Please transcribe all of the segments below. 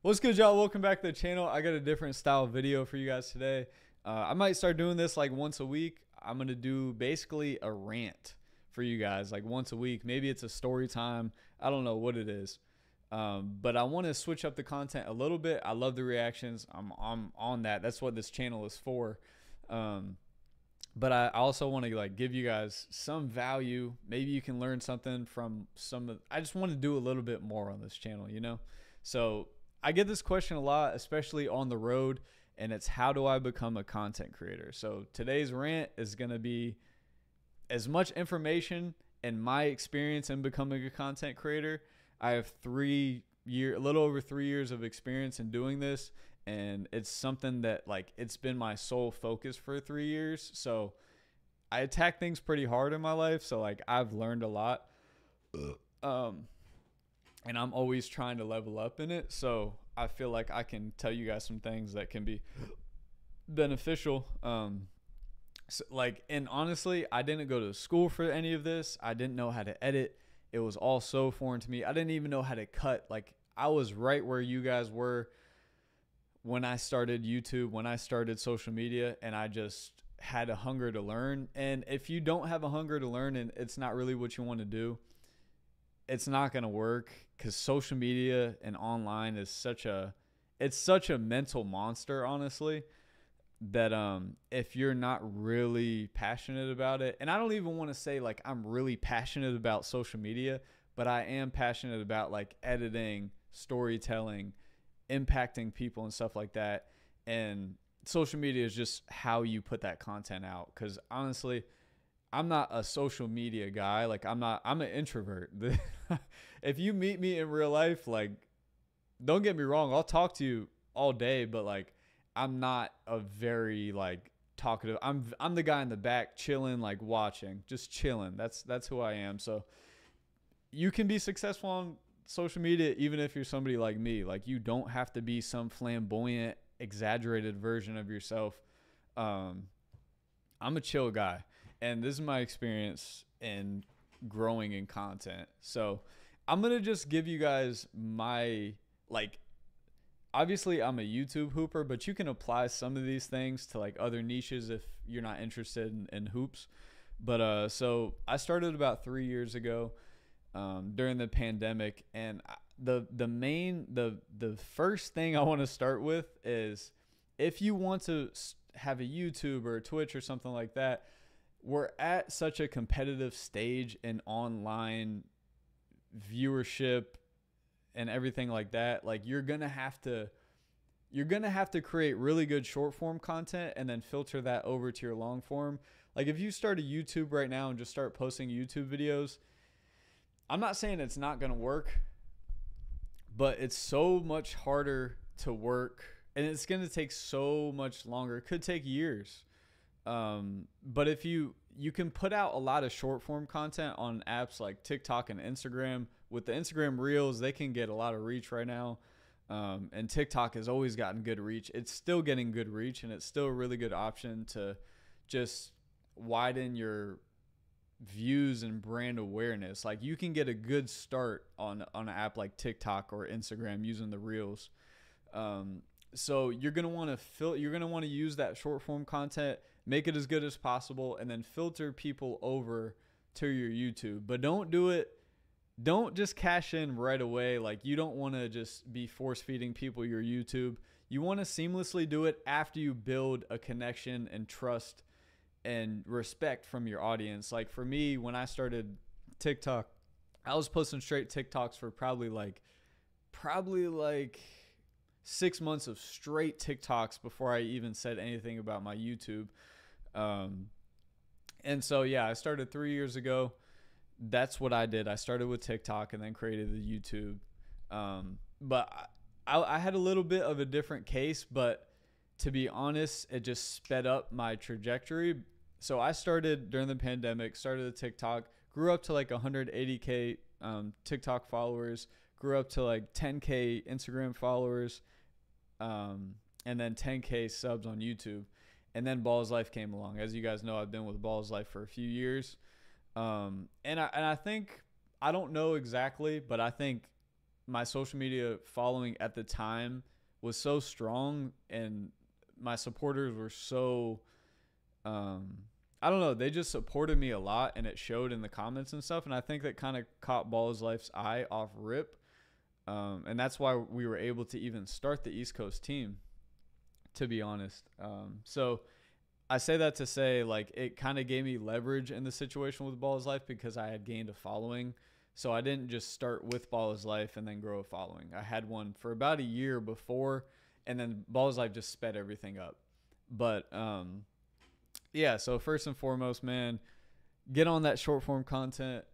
What's good, y'all? Welcome back to the channel. I got a different style video for you guys today. I might start doing this like once a week. I'm going to do basically a rant for you guys like once a week. Maybe it's a story time. I don't know what it is. But I want to switch up the content a little bit. I love the reactions. I'm on that. That's what this channel is for. But I also want to like give you guys some value. Maybe you can learn something from I just want to do a little bit more on this channel, you know? So I get this question a lot, especially on the road, and it's how do I become a content creator? So today's rant is going to be as much information and my experience in becoming a content creator. I have a little over 3 years of experience in doing this, and it's something that like it's been my sole focus for 3 years. So I attack things pretty hard in my life. So like I've learned a lot. And I'm always trying to level up in it. So I feel like I can tell you guys some things that can be beneficial. And honestly, I didn't go to school for any of this. I didn't know how to edit. It was all so foreign to me. I didn't even know how to cut. Like I was right where you guys were when I started YouTube, when I started social media, and I just had a hunger to learn. And if you don't have a hunger to learn and it's not really what you want to do, it's not going to work, because social media and online is such a mental monster, honestly, that if you're not really passionate about it, and I don't even want to say like I'm really passionate about social media, but I am passionate about like editing, storytelling, impacting people and stuff like that. And social media is just how you put that content out, because honestly, I'm not a social media guy. Like I'm an introvert. If you meet me in real life, like don't get me wrong, I'll talk to you all day, but like I'm not a very like talkative. I'm the guy in the back chilling, like watching, just chilling. That's who I am. So you can be successful on social media even if you're somebody like me. Like you don't have to be some flamboyant, exaggerated version of yourself. I'm a chill guy. And this is my experience in growing in content. So I'm going to just give you guys my, like, obviously I'm a YouTube hooper, but you can apply some of these things to like other niches if you're not interested in hoops. But so I started about 3 years ago during the pandemic. And the first thing I want to start with is if you want to have a YouTube or a Twitch or something like that, we're at such a competitive stage in online viewership and everything like that. Like you're going to have to create really good short form content and then filter that over to your long form. Like if you start a YouTube right now and just start posting YouTube videos, I'm not saying it's not going to work, but it's so much harder to work and it's going to take so much longer. It could take years. But if you can put out a lot of short form content on apps like TikTok and Instagram. With the Instagram Reels, they can get a lot of reach right now. And TikTok has always gotten good reach. It's still getting good reach, and it's still a really good option to just widen your views and brand awareness. Like you can get a good start on an app like TikTok or Instagram using the Reels. So you're gonna want to use that short form content, make it as good as possible, and then filter people over to your YouTube. But don't just cash in right away. Like you don't want to just be force feeding people your YouTube. You want to seamlessly do it after you build a connection and trust and respect from your audience. Like for me, when I started TikTok, I was posting straight TikToks for probably like 6 months of straight TikToks before I even said anything about my YouTube. And so, yeah, I started 3 years ago. That's what I did. I started with TikTok and then created the YouTube. But I had a little bit of a different case, but to be honest, it just sped up my trajectory. So I started during the pandemic, started the TikTok, grew up to like 180K TikTok followers, grew up to like 10K Instagram followers, and then 10K subs on YouTube. And then Balls Life came along. As you guys know, I've been with Balls Life for a few years. And I think, I don't know exactly, but I think my social media following at the time was so strong, and my supporters were so I don't know, they just supported me a lot, and it showed in the comments and stuff. And I think that kind of caught Ball is Life's eye off rip. And that's why we were able to even start the East Coast team, to be honest. So I say that to say, like, it kind of gave me leverage in the situation with Ball is Life because I had gained a following. So I didn't just start with Ball is Life and then grow a following. I had one for about a year before, and then Ball is Life just sped everything up. But yeah, so first and foremost, man, get on that short form content.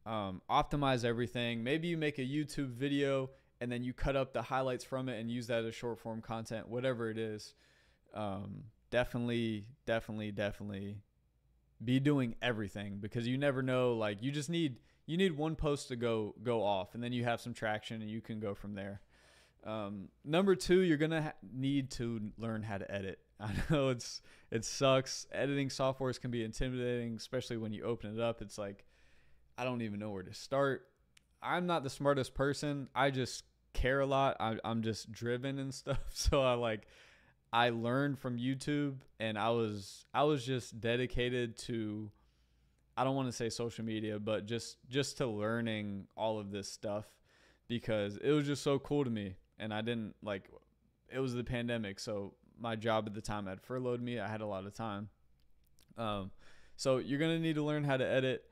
Optimize everything. Maybe you make a YouTube video and then you cut up the highlights from it and use that as short form content, whatever it is. Definitely be doing everything, because you never know. Like, you need one post to go off, and then you have some traction and you can go from there. Number two, you're gonna need to learn how to edit. I know it sucks. Editing softwares can be intimidating, especially when you open it up. It's like, I don't even know where to start. I'm not the smartest person. I just care a lot. I'm just driven and stuff. So I learned from YouTube, and I was just dedicated to, I don't want to say social media, but just to learning all of this stuff, because it was just so cool to me. And I didn't it was the pandemic. So my job at the time had furloughed me. I had a lot of time. So you're going to need to learn how to edit.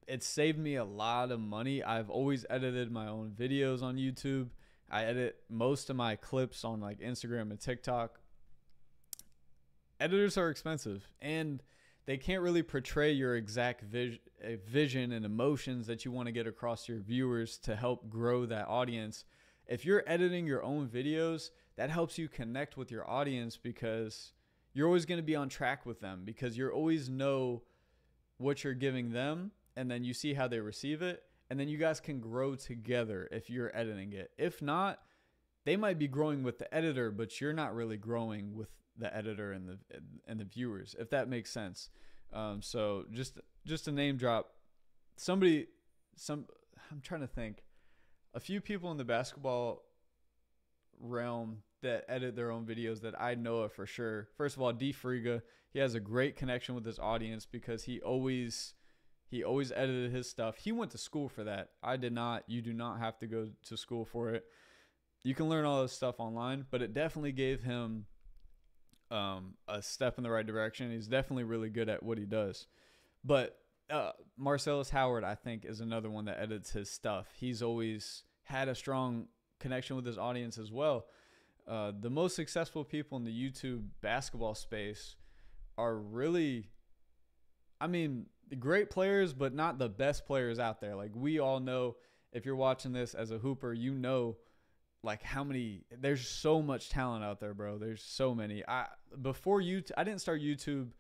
It saved me a lot of money. I've always edited my own videos on YouTube. I edit most of my clips on like Instagram and TikTok. Editors are expensive, and they can't really portray your exact vision and emotions that you want to get across to your viewers to help grow that audience. If you're editing your own videos, that helps you connect with your audience, because you're always going to be on track with them, because you always know what you're giving them, and then you see how they receive it, and then you guys can grow together if you're editing it. If not, they might be growing with the editor, but you're not really growing with the editor and the viewers, if that makes sense. So just a name drop. I'm trying to think. A few people in the basketball realm that edit their own videos that I know of for sure. First of all, D Friga, he has a great connection with his audience because he always edited his stuff. He went to school for that. I did not. You do not have to go to school for it. You can learn all this stuff online, but it definitely gave him a step in the right direction. He's definitely really good at what he does. But Marcellus Howard, I think, is another one that edits his stuff. He's always had a strong connection with his audience as well. The most successful people in the YouTube basketball space are really, great players, but not the best players out there. Like, we all know, if you're watching this as a hooper, you know, like, there's so much talent out there, bro. There's so many. I didn't start YouTube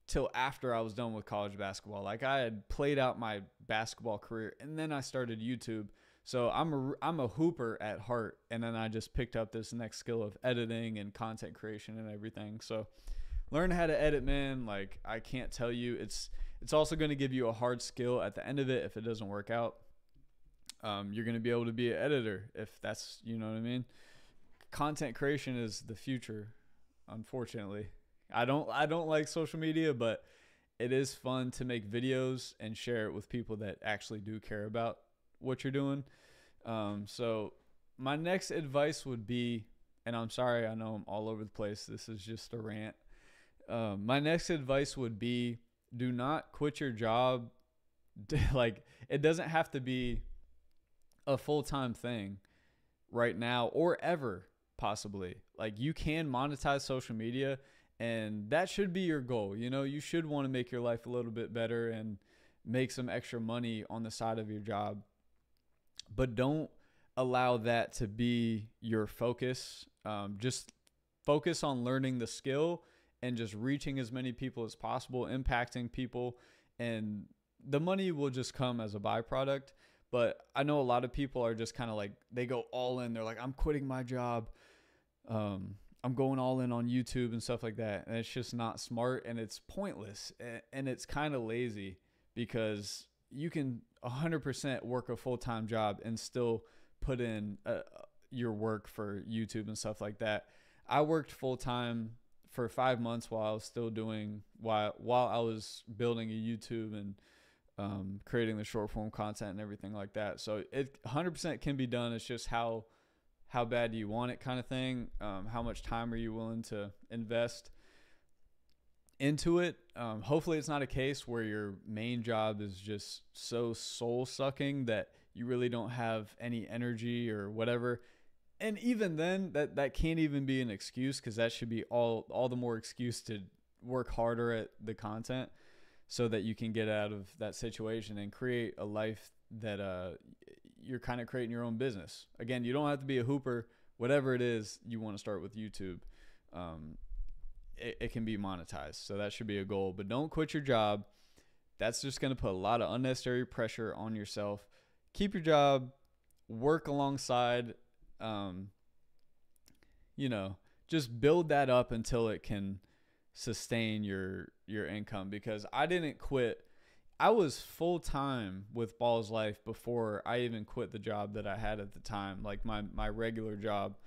till after I was done with college basketball. Like, I had played out my basketball career, and then I started YouTube. So I'm a hooper at heart, and then I just picked up this next skill of editing and content creation and everything. So learn how to edit, man. Like, I can't tell you. It's also going to give you a hard skill at the end of it if it doesn't work out. You're going to be able to be an editor if that's, you know what I mean? Content creation is the future, unfortunately. I don't like social media, but it is fun to make videos and share it with people that actually do care about what you're doing. So my next advice would be, and I'm sorry, I know I'm all over the place. This is just a rant. My next advice would be, do not quit your job. Like, it doesn't have to be a full-time thing right now or ever, possibly. Like, you can monetize social media, and that should be your goal. You know, you should want to make your life a little bit better and make some extra money on the side of your job. But don't allow that to be your focus. Just focus on learning the skill and just reaching as many people as possible, impacting people, and the money will just come as a byproduct. But I know a lot of people are just kind of like, they go all in. They're like, I'm quitting my job. I'm going all in on YouTube and stuff like that. And it's just not smart, and it's pointless, and it's kind of lazy, because you can 100% work a full-time job and still put in your work for YouTube and stuff like that. I worked full-time for 5 months while I was still doing while I was building a YouTube and creating the short form content and everything like that. So it 100% can be done. It's just how bad do you want it, kind of thing. How much time are you willing to invest into it? Hopefully it's not a case where your main job is just so soul sucking that you really don't have any energy or whatever. And even then, that can't even be an excuse, because that should be all the more excuse to work harder at the content so that you can get out of that situation and create a life that you're kind of creating your own business. Again, you don't have to be a hooper. Whatever it is you want to start with YouTube, it can be monetized. So that should be a goal. But don't quit your job. That's just going to put a lot of unnecessary pressure on yourself. Keep your job, work alongside, just build that up until it can sustain your income. Because I didn't quit. I was full time with Balls Life before I even quit the job that I had at the time, like my regular job,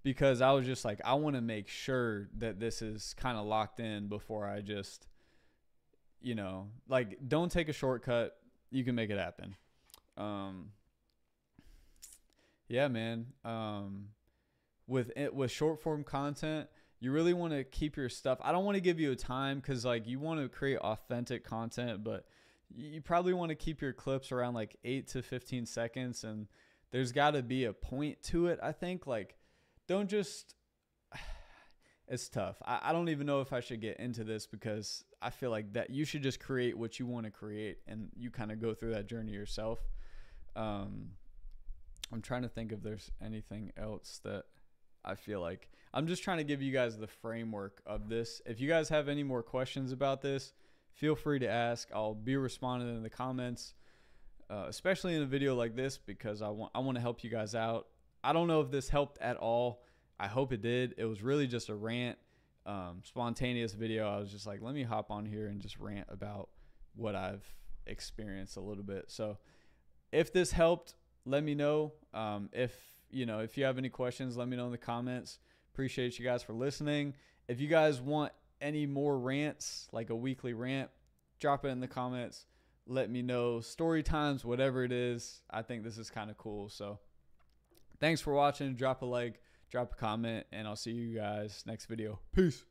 because I was just like, I want to make sure that this is kind of locked in before I just, don't take a shortcut. You can make it happen. Yeah, man. With short form content, you really want to keep your stuff. I don't want to give you a time, because you want to create authentic content, but you probably want to keep your clips around 8 to 15 seconds, and there's got to be a point to it. I think don't just, it's tough. I don't even know if I should get into this, because I feel like that you should just create what you want to create, and you kind of go through that journey yourself. I'm trying to think if there's anything else that I feel like. I'm just trying to give you guys the framework of this. If you guys have any more questions about this, feel free to ask. I'll be responding in the comments, especially in a video like this, because I want to help you guys out. I don't know if this helped at all. I hope it did. It was really just a rant, spontaneous video. I was just like, let me hop on here and just rant about what I've experienced a little bit. So if this helped, let me know. If you have any questions, let me know in the comments. Appreciate you guys for listening. If you guys want any more rants, like a weekly rant, drop it in the comments. Let me know. Story times, whatever it is. I think this is kind of cool. So thanks for watching. Drop a like, drop a comment, and I'll see you guys next video. Peace.